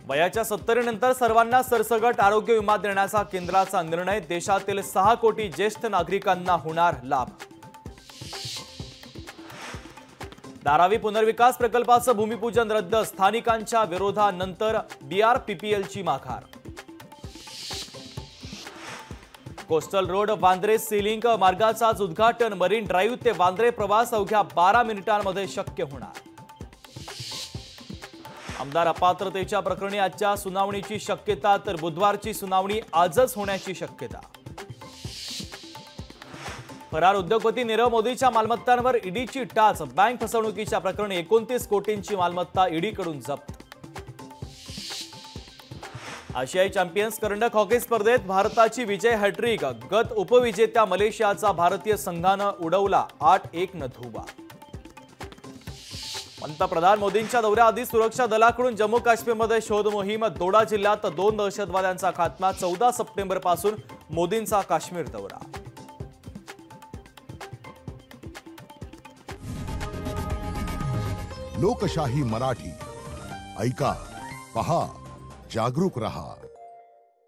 वयाच्या 70 नंतर सर्वांना सरसकट आरोग्य विमा देण्याचा केंद्राचा निर्णय। देशातील 6 कोटी ज्येष्ठ नागरिकांना होणार लाभ। धारावी पुनर्विकास प्रकल्पाचं भूमिपूजन रद्द। स्थानिकांच्या विरोधानंतर BRPPLची माघार। कोस्टल रोड वांद्रे सीलिंग मार्गाचं उद्घाटन। मरीन ड्राइव्ह ते वांद्रे प्रवास अवघ्या 12 मिनिटांमध्ये शक्य होणार। आमदार अपात्रतेच्या प्रकरणी आजच्या सुनावणीची शक्यता, तर बुधवारची सुनावणी आजच होण्याची शक्यता। फरार उद्योगपती नीरव मोदीच्या मालमत्तांवर ईडीची टाच। बँक फसवणुकीच्या प्रकरणी 29 कोटींची मालमत्ता ईडीकडून जप्त। आशियाई चॅम्पियन्स करंडक हॉकी स्पर्धेत भारताची विजय हॅट्रिक। गत उपविजेत्या मलेशियाचा भारतीय संघानं उडवला 8-1 न धुव्वा। पंतप्रधान मोदींच्या दौऱ्याआधी सुरक्षा दलाकडून जम्मू काश्मीरमध्ये शोध मोहीम। दोडा जिल्ह्यात 2 दहशतवाद्यांचा खात्मा। 14 सप्टेंबर पासून मोदींचा काश्मीर दौरा। लोकशाही मराठी ऐका, पहा, जागरूक रहा।